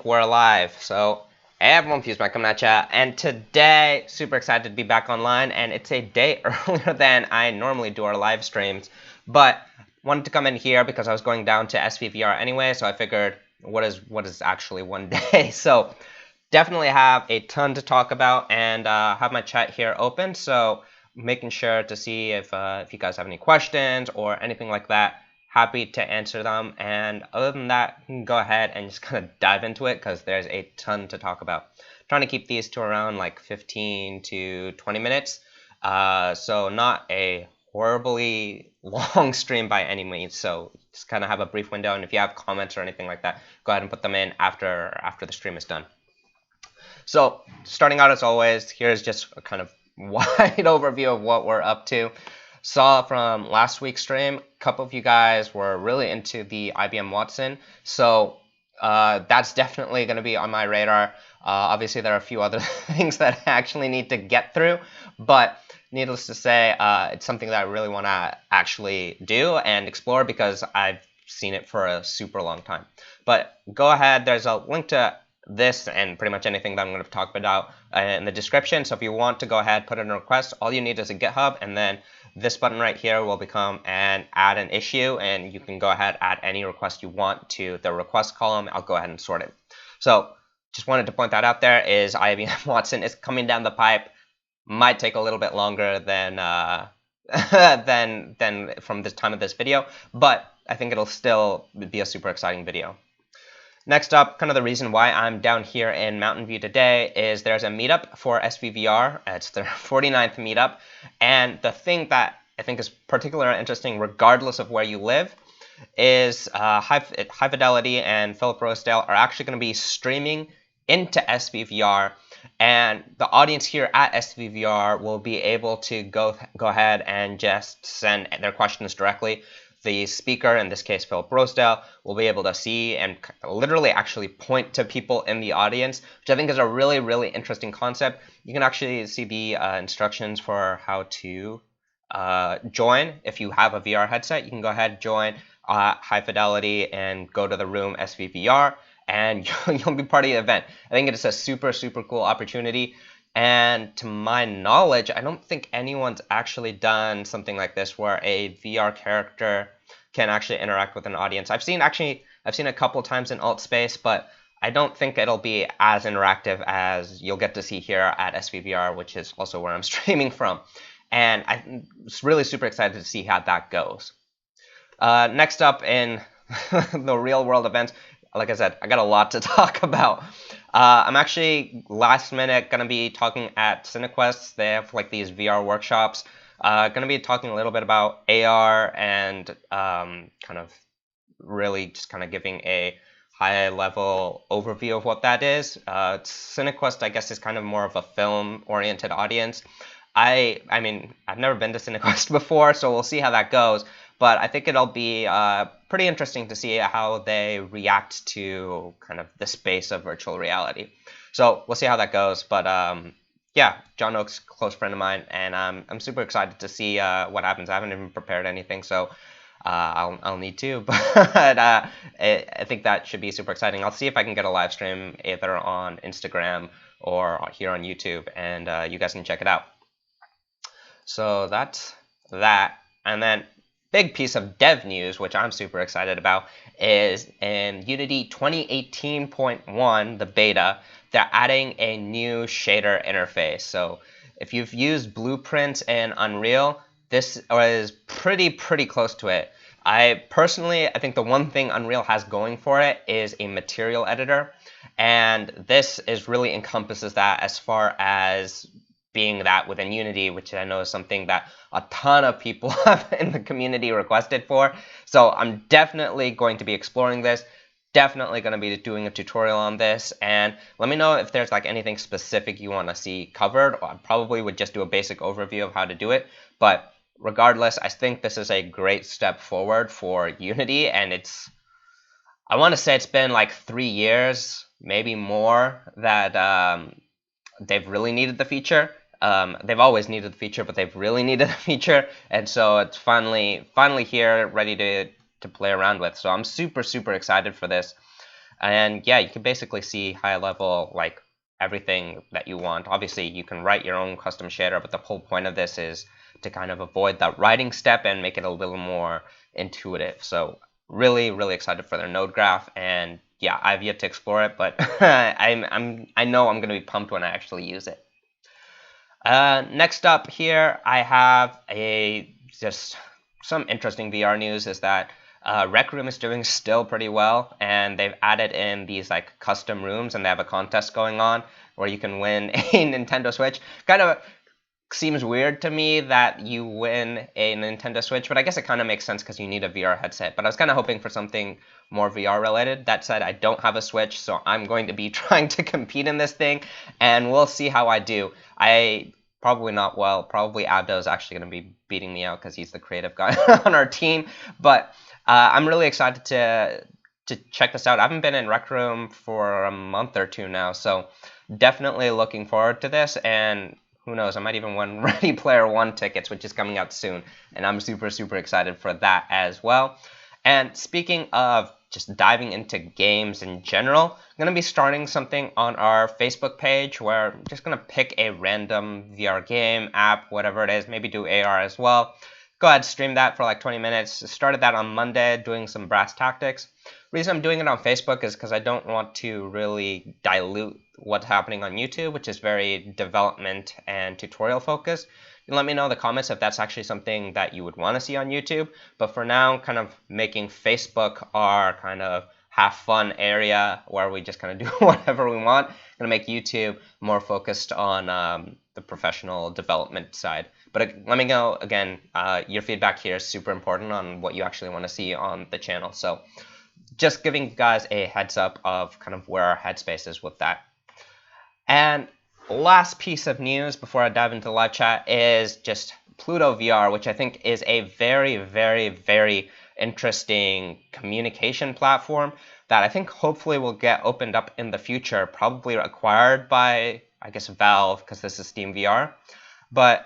look, we're alive. So, hey everyone, FusedVR coming at ya, and today, super excited to be back online, and it's a day earlier than I normally do our live streams, but wanted to come in here because I was going down to SVVR anyway, so I figured, what is actually one day? So, definitely have a ton to talk about, and have my chat here open, so making sure to see if you guys have any questions or anything like that. Happy to answer them, and other than that, you can go ahead and just kind of dive into it because there's a ton to talk about. Trying to keep these to around like 15 to 20 minutes, so not a horribly long stream by any means, so just kind of have a brief window, and if you have comments or anything like that, go ahead and put them in after the stream is done. So starting out as always, here's just a kind of wide overview of what we're up to. Saw from last week's stream, a couple of you guys were really into the IBM Watson, so that's definitely going to be on my radar. Obviously, there are a few other things that I actually need to get through, but needless to say, it's something that I really want to actually do and explore because I've seen it for a super long time. But go ahead, there's a link to this and pretty much anything that I'm going to talk about in the description. So if you want to go ahead, put in a request, all you need is a GitHub, and then this button right here will become an add an issue, and you can go ahead, add any request you want to the request column. I'll go ahead and sort it. So just wanted to point that out there is IBM Watson is coming down the pipe. Might take a little bit longer than than from the time of this video, but I think it'll still be a super exciting video. Next up, kind of the reason why I'm down here in Mountain View today is there's a meetup for SVVR. It's their 49th meetup. And the thing that I think is particularly interesting, regardless of where you live, is High Fidelity and Philip Rosedale are actually going to be streaming into SVVR. And the audience here at SVVR will be able to go ahead and just send their questions directly. The speaker, in this case Philip Rosedale, will be able to see and literally actually point to people in the audience, which I think is a really, really interesting concept. You can actually see the instructions for how to join. If you have a VR headset, you can go ahead, join High Fidelity, and go to the room SVVR, and you'll be part of the event. I think it's a super, super cool opportunity. And to my knowledge, I don't think anyone's actually done something like this where a VR character can actually interact with an audience. I've seen a couple times in alt space, but I don't think it'll be as interactive as you'll get to see here at SVVR, which is also where I'm streaming from. And I'm really super excited to see how that goes. Next up in the real world events, like I said, I got a lot to talk about. I'm actually last minute going to be talking at CineQuest. They have like these VR workshops. Going to be talking a little bit about AR and kind of really just kind of giving a high level overview of what that is. CineQuest, I guess, is kind of more of a film oriented audience. I mean, I've never been to CineQuest before, so we'll see how that goes. But I think it'll be pretty interesting to see how they react to kind of the space of virtual reality. So we'll see how that goes. But yeah, John Oak's a close friend of mine, and I'm super excited to see what happens. I haven't even prepared anything, so I'll need to. But I think that should be super exciting. I'll see if I can get a live stream either on Instagram or here on YouTube, and you guys can check it out. So that's that. And then big piece of dev news, which I'm super excited about, is in Unity 2018.1, the beta, they're adding a new shader interface. So if you've used Blueprints in Unreal, this is pretty close to it. I think the one thing Unreal has going for it is a material editor, and this really encompasses that as far as being that within Unity, which I know is something that a ton of people have in the community requested for. So I'm definitely going to be exploring this, definitely going to be doing a tutorial on this, and let me know if there's like anything specific you want to see covered. I probably would just do a basic overview of how to do it, but regardless, I think this is a great step forward for Unity, and I want to say it's been like 3 years, maybe more, that they've really needed the feature. They've always needed the feature, but they've really needed the feature, and so it's finally here, ready to play around with. So I'm super excited for this. And yeah, you can basically see high level like everything that you want. Obviously, you can write your own custom shader, but the whole point of this is to kind of avoid that writing step and make it a little more intuitive. So really, really excited for their node graph, and yeah, I've yet to explore it, but I know I'm going to be pumped when I actually use it. Next up here, I have just some interesting VR news is that Rec Room is doing still pretty well, and they've added in these like custom rooms, and they have a contest going on where you can win a Nintendo Switch. Kind of seems weird to me that you win a Nintendo Switch, but I guess it kind of makes sense because you need a VR headset. But I was kind of hoping for something more VR related. That said, I don't have a Switch, so I'm going to be trying to compete in this thing, and we'll see how I do. Probably not well. Probably Abdo is actually going to be beating me out because he's the creative guy on our team. But I'm really excited to check this out. I haven't been in Rec Room for a month or two now, so definitely looking forward to this. And who knows, I might even win Ready Player One tickets, which is coming out soon, and I'm super, super excited for that as well. And speaking of just diving into games in general, I'm going to be starting something on our Facebook page where I'm just going to pick a random VR game, app, whatever it is, maybe do AR as well. Go ahead, stream that for like 20 minutes. Started that on Monday, doing some brass tactics. Reason I'm doing it on Facebook is because I don't want to really dilute what's happening on YouTube, which is very development and tutorial focused. You can let me know in the comments if that's actually something that you would want to see on YouTube. But for now, kind of making Facebook our kind of have fun area where we just kind of do whatever we want. Gonna make YouTube more focused on the professional development side. But let me know again, your feedback here is super important on what you actually want to see on the channel. So just giving you guys a heads up of kind of where our headspace is with that. And last piece of news before I dive into the live chat is just Pluto VR, which I think is a very, very, very interesting communication platform that I think hopefully will get opened up in the future, probably acquired by, I guess, Valve, because this is Steam VR. But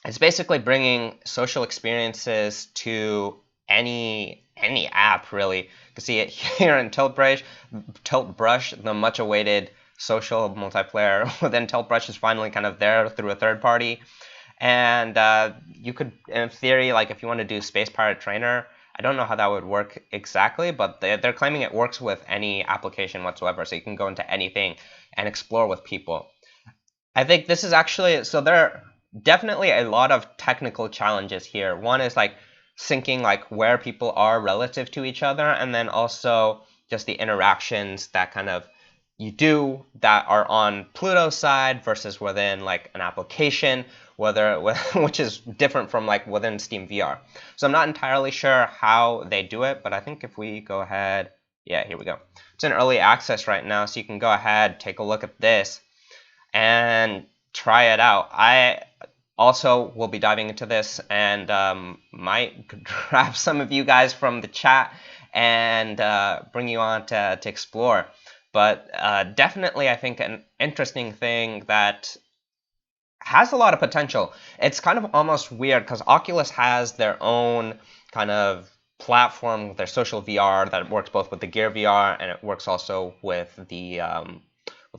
it's basically bringing social experiences to any app, really. You can see it here in Tilt Brush, the much-awaited social multiplayer within Tilt Brush is finally kind of there through a third party. And you could, in theory, like if you want to do Space Pirate Trainer, I don't know how that would work exactly, but they're claiming it works with any application whatsoever, so you can go into anything and explore with people. I think this is actually, so there are definitely a lot of technical challenges here. One is like syncing like where people are relative to each other, and then also just the interactions that kind of you do that are on Pluto's side versus within like an application, which is different from like within Steam VR. So I'm not entirely sure how they do it, but I think if we go ahead, yeah, here we go. It's in early access right now, so you can go ahead, take a look at this, and try it out. I also will be diving into this and might grab some of you guys from the chat and bring you on to explore. But definitely, I think an interesting thing that has a lot of potential. It's kind of almost weird because Oculus has their own kind of platform, their social VR that works both with the Gear VR and it works also with the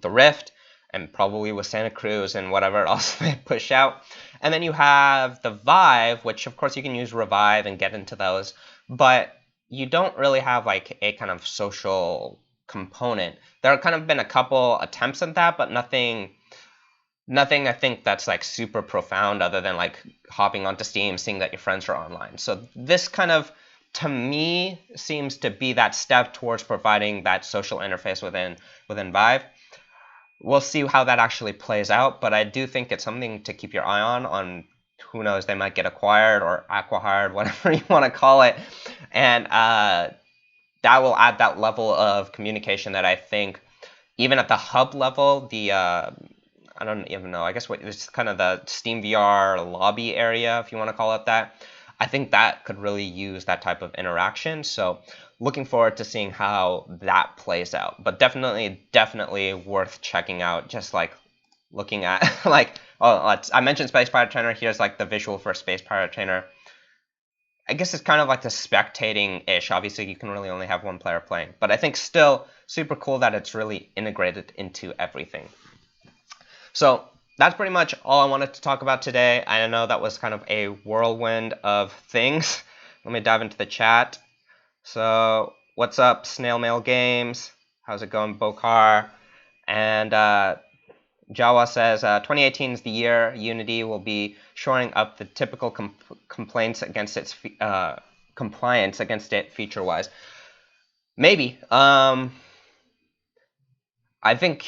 Rift and probably with Santa Cruz and whatever else they push out. And then you have the Vive, which of course you can use Revive and get into those, but you don't really have like a kind of social component. There have kind of been a couple attempts at that, but nothing I think that's like super profound other than like hopping onto Steam, seeing that your friends are online. So this kind of, to me, seems to be that step towards providing that social interface within Vive. We'll see how that actually plays out, but I do think it's something to keep your eye on who knows, they might get acquired or acqui-hired, whatever you want to call it. And that will add that level of communication that I think, even at the hub level, I don't even know, I guess it's kind of the Steam VR lobby area, if you want to call it that. I think that could really use that type of interaction. So looking forward to seeing how that plays out. But definitely worth checking out. Just like looking at, like, I mentioned Space Pirate Trainer. Here's like the visual for Space Pirate Trainer. I guess it's kind of like the spectating-ish. Obviously, you can really only have one player playing. But I think still super cool that it's really integrated into everything. So that's pretty much all I wanted to talk about today. I know that was kind of a whirlwind of things. Let me dive into the chat. So what's up, Snail Mail Games? How's it going, Bokar? And Jawa says 2018 is the year Unity will be shoring up the typical complaints against its compliance against it feature-wise. Maybe. I think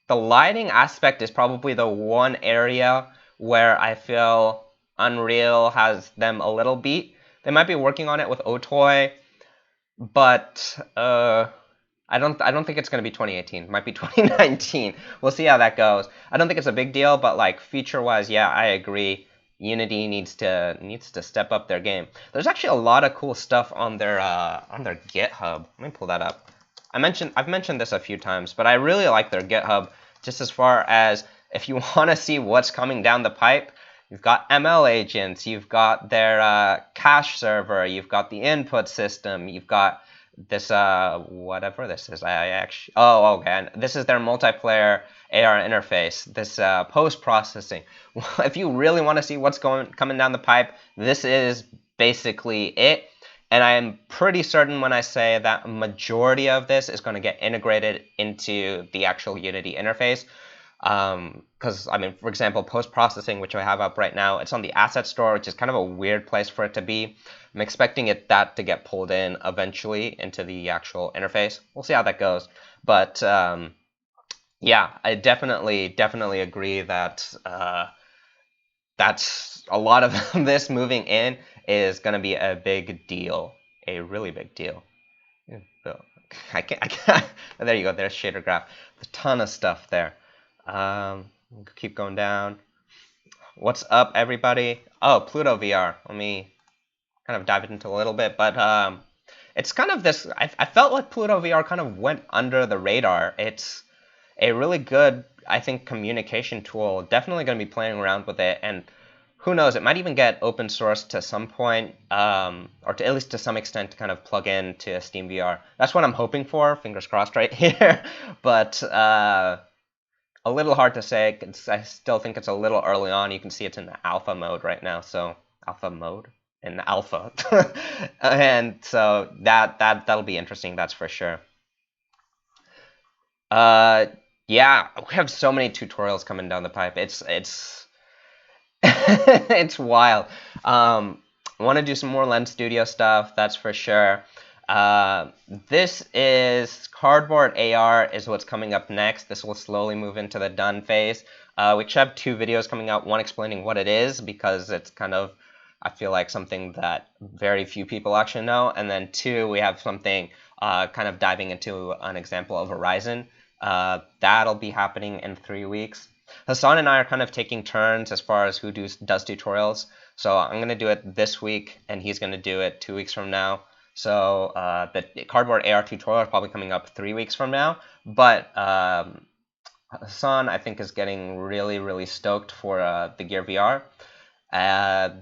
the lighting aspect is probably the one area where I feel Unreal has them a little beat. They might be working on it with Otoy, but I don't think it's going to be 2018. It might be 2019. We'll see how that goes. I don't think it's a big deal, but like feature-wise, yeah, I agree. Unity needs to step up their game. There's actually a lot of cool stuff on their GitHub. Let me pull that up. I've mentioned this a few times, but I really like their GitHub just as far as if you want to see what's coming down the pipe. You've got ML agents, you've got their cache server, you've got the input system, you've got this whatever this is. Okay, and this is their multiplayer AR interface. This post processing. If you really want to see what's coming down the pipe, this is basically it. And I am pretty certain when I say that a majority of this is going to get integrated into the actual Unity interface. Because, I mean, for example, post-processing, which I have up right now, it's on the asset store, which is kind of a weird place for it to be. I'm expecting that to get pulled in eventually into the actual interface. We'll see how that goes. But, yeah, I definitely agree that that's a lot of this moving in is going to be a big deal, a really big deal. I can't. There you go. There's shader graph. A ton of stuff there. Keep going down. What's up, everybody? Oh, Pluto VR. Let me kind of dive into a little bit, but it's kind of this. I felt like Pluto VR kind of went under the radar. It's a really good, I think, communication tool. Definitely going to be playing around with it, and who knows, it might even get open source to some point, or to at least to some extent to kind of plug into SteamVR. That's what I'm hoping for, fingers crossed right here. But a little hard to say. I still think it's a little early on. You can see it's in the alpha mode right now, so alpha mode in the alpha. And so that'll be interesting, that's for sure. Yeah, we have so many tutorials coming down the pipe. It's it's wild. I want to do some more Lens Studio stuff, that's for sure. This is Cardboard AR is what's coming up next. This will slowly move into the done phase. We should have 2 videos coming out, one explaining what it is, because it's kind of, I feel like, something that very few people actually know, and then 2, we have something kind of diving into an example of Horizon. That'll be happening in 3 weeks. Hassan and I are kind of taking turns as far as who does tutorials. So I'm going to do it this week, and he's going to do it 2 weeks from now. So the Cardboard AR tutorial is probably coming up 3 weeks from now. But Hassan, I think, is getting really stoked for the Gear VR.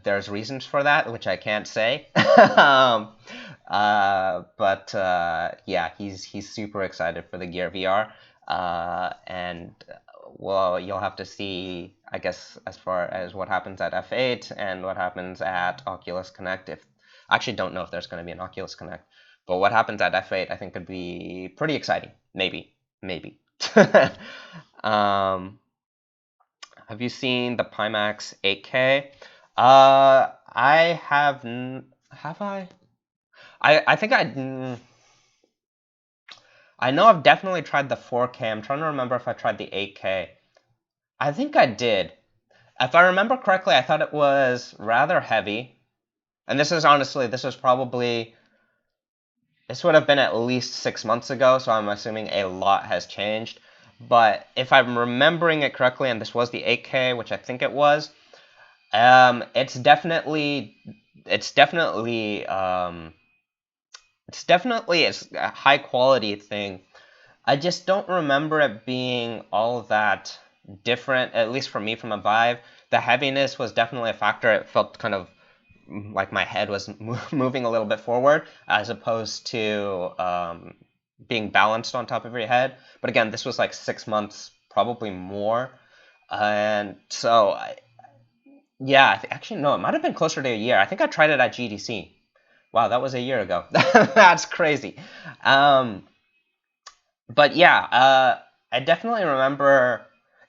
There's reasons for that, which I can't say. But yeah, he's super excited for the Gear VR. And well, you'll have to see, I guess, as far as what happens at F8 and what happens at Oculus Connect. I actually don't know if there's going to be an Oculus Connect, but what happens at F8 I think could be pretty exciting. Maybe. Have you seen the Pimax 8K? I have. Have I? I think I know I've definitely tried the 4K. I'm trying to remember if I tried the 8K. I think I did. If I remember correctly, I thought it was rather heavy. And this was probably, this would have been at least 6 months ago, so I'm assuming a lot has changed. But if I'm remembering it correctly, and this was the 8K, which I think it was, it's definitely a high quality thing. I just don't remember it being all that different, at least for me, from a Vive. The heaviness was definitely a factor. It felt kind of like my head was moving a little bit forward as opposed to being balanced on top of your head. But again, this was like 6 months, probably more. And so, yeah, actually, no, it might have been closer to a year. I think I tried it at GDC. Wow, that was a year ago. That's crazy. But yeah, I definitely remember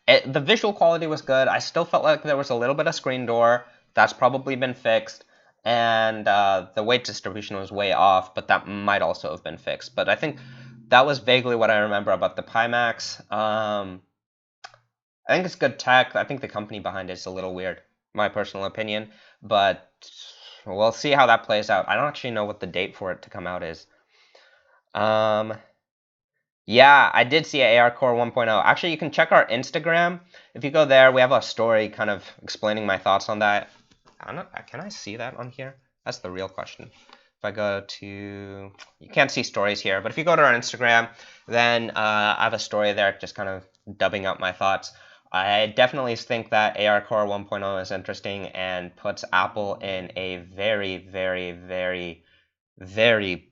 the visual quality was good. I still felt like there was a little bit of screen door. That's probably been fixed. And the weight distribution was way off, but that might also have been fixed. But I think that was vaguely what I remember about the Pimax. I think it's good tech. I think the company behind it is a little weird, my personal opinion. But we'll see how that plays out. I don't actually know what the date for it to come out is. Yeah, I did see ARCore 1.0. Actually, you can check our Instagram. If you go there, we have a story kind of explaining my thoughts on that. Can I see that on here? That's the real question. If I go to, you can't see stories here, but if you go to our Instagram, then I have a story there just kind of dubbing up my thoughts. I definitely think that ARCore 1.0 is interesting and puts Apple in a very, very, very, very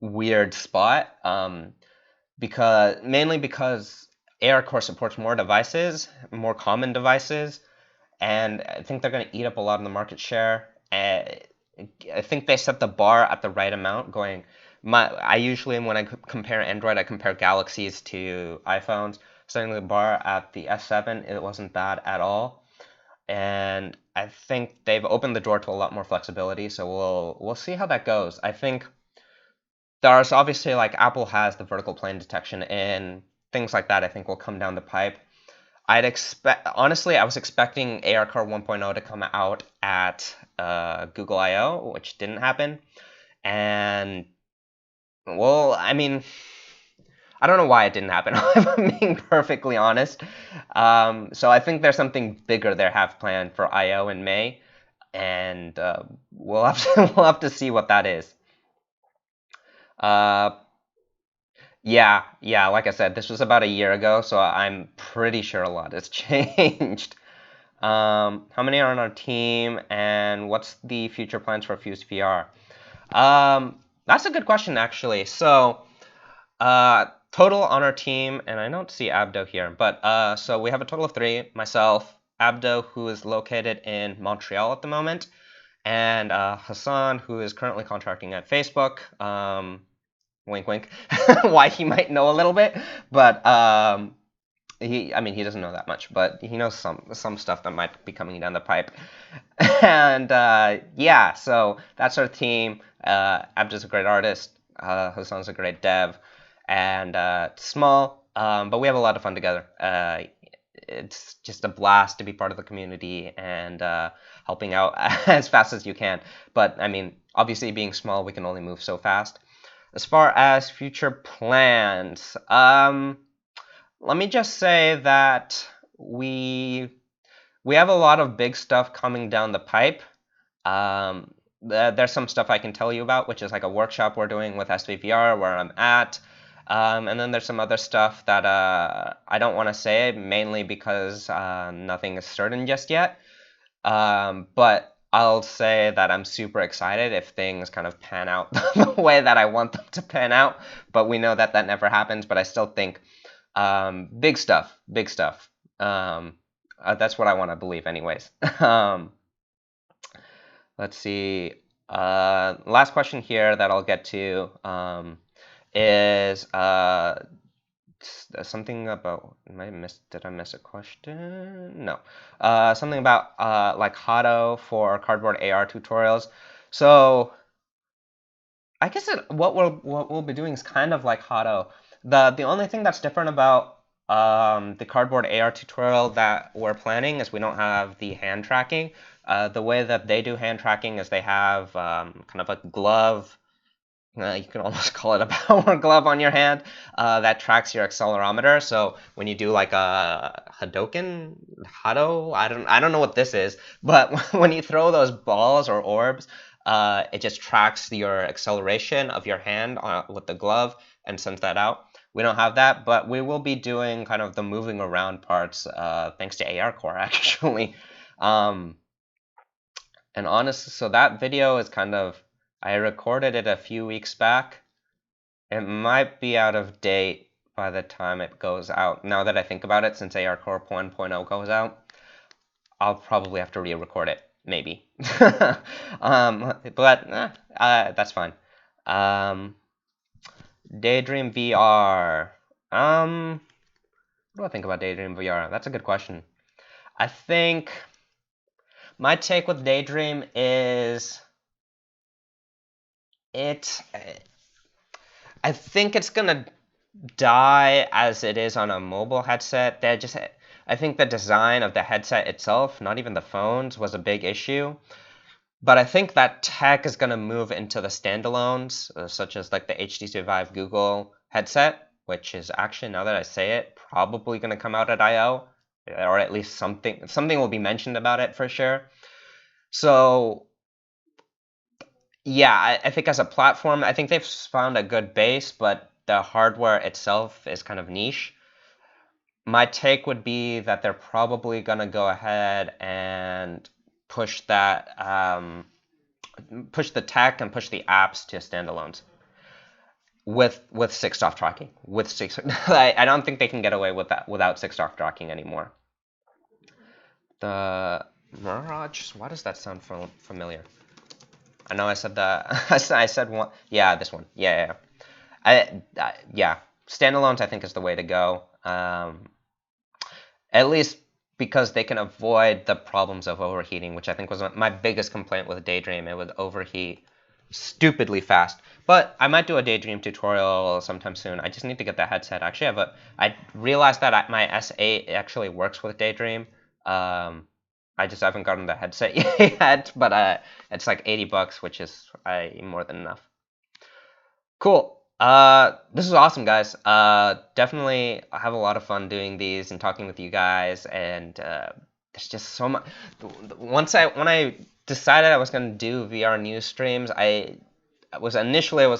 weird spot. Mainly because ARCore supports more devices, more common devices, and I think they're going to eat up a lot of the market share. I think they set the bar at the right amount. I usually, when I compare Android, I compare Galaxies to iPhones. Setting the bar at the S7, it wasn't bad at all, and I think they've opened the door to a lot more flexibility. So we'll see how that goes. I think there's obviously, like, Apple has the vertical plane detection and things like that I think will come down the pipe. Honestly, I was expecting ARCore 1.0 to come out at Google I/O, which didn't happen. And, well, I mean, I don't know why it didn't happen, if I'm being perfectly honest. So I think there's something bigger they have planned for I/O in May, and we'll have to see what that is. Yeah, like I said, this was about a year ago, so I'm pretty sure a lot has changed. How many are on our team, and what's the future plans for FusedVR? That's a good question, actually. So, total on our team, and I don't see Abdo here, but so we have a total of 3. Myself, Abdo, who is located in Montreal at the moment, and Hassan, who is currently contracting at Facebook. Wink, wink. Why he might know a little bit, but he doesn't know that much, but he knows some stuff that might be coming down the pipe. And yeah, so that's our team. Abd's a great artist. Hassan's a great dev, and small, but we have a lot of fun together. It's just a blast to be part of the community and helping out as fast as you can. But I mean, obviously, being small, we can only move so fast. As far as future plans, let me just say that we have a lot of big stuff coming down the pipe. There's some stuff I can tell you about, which is like a workshop we're doing with SVVR where I'm at. And then there's some other stuff that I don't want to say, mainly because nothing is certain just yet. But I'll say that I'm super excited if things kind of pan out the way that I want them to pan out. But we know that that never happens. But I still think big stuff, big stuff. That's what I want to believe anyways. Let's see. Last question here that I'll get to is something about, did I miss a question? No. Something about like Hado for cardboard AR tutorials. So I guess what we'll be doing is kind of like Hado. The only thing that's different about the cardboard AR tutorial that we're planning is we don't have the hand tracking. The way that they do hand tracking is they have kind of a glove. You can almost call it a power glove on your hand that tracks your accelerometer. So when you do like a Hado, I don't know what this is, but when you throw those balls or orbs, it just tracks your acceleration of your hand with the glove and sends that out. We don't have that, but we will be doing kind of the moving around parts thanks to ARCore, actually. And honestly, so that video is kind of, I recorded it a few weeks back. It might be out of date by the time it goes out. Now that I think about it, since ARCore 1.0 goes out, I'll probably have to re-record it, maybe. That's fine. Daydream VR. What do I think about Daydream VR? That's a good question. I think my take with Daydream is I think it's gonna die as it is on a mobile headset. I think the design of the headset itself, not even the phones, was a big issue. But I think that tech is going to move into the standalones, such as like the HTC Vive Google headset, which is actually, now that I say it, probably going to come out at I/O, or at least something will be mentioned about it for sure. So yeah, I think as a platform, I think they've found a good base, but the hardware itself is kind of niche. My take would be that they're probably going to go ahead and push that, push the tech and push the apps to standalones with 6-off tracking. I don't think they can get away with that without 6-off tracking anymore. The Mirage, why does that sound familiar? I know I said that. I said one. Yeah, this one. Yeah. Yeah. Standalones, I think, is the way to go. At least because they can avoid the problems of overheating, which I think was my biggest complaint with Daydream. It would overheat stupidly fast. But I might do a Daydream tutorial sometime soon. I just need to get the headset. Actually, I realized that my S8 actually works with Daydream. I just haven't gotten the headset yet, but it's like $80, which is more than enough. Cool. This is awesome, guys. Definitely I have a lot of fun doing these and talking with you guys, and there's just so much. When I decided I was going to do VR news streams, I was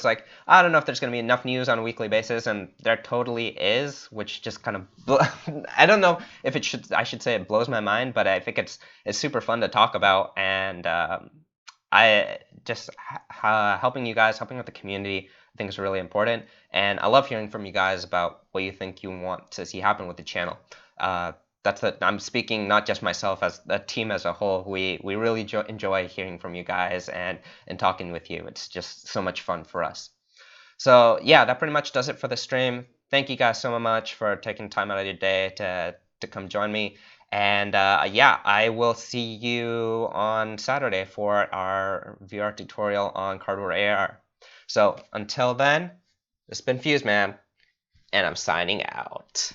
like, I don't know if there's going to be enough news on a weekly basis, and there totally is, which just kind of I don't know if I should say it blows my mind, but I think it's super fun to talk about, and I just helping you guys, helping with the community, I think is really important, and I love hearing from you guys about what you think you want to see happen with the channel. I'm speaking not just myself, as the team as a whole. We really enjoy hearing from you guys and talking with you. It's just so much fun for us. So yeah, that pretty much does it for the stream. Thank you guys so much for taking time out of your day to come join me. And yeah, I will see you on Saturday for our VR tutorial on cardboard AR. So until then, this has been FusedMan, and I'm signing out.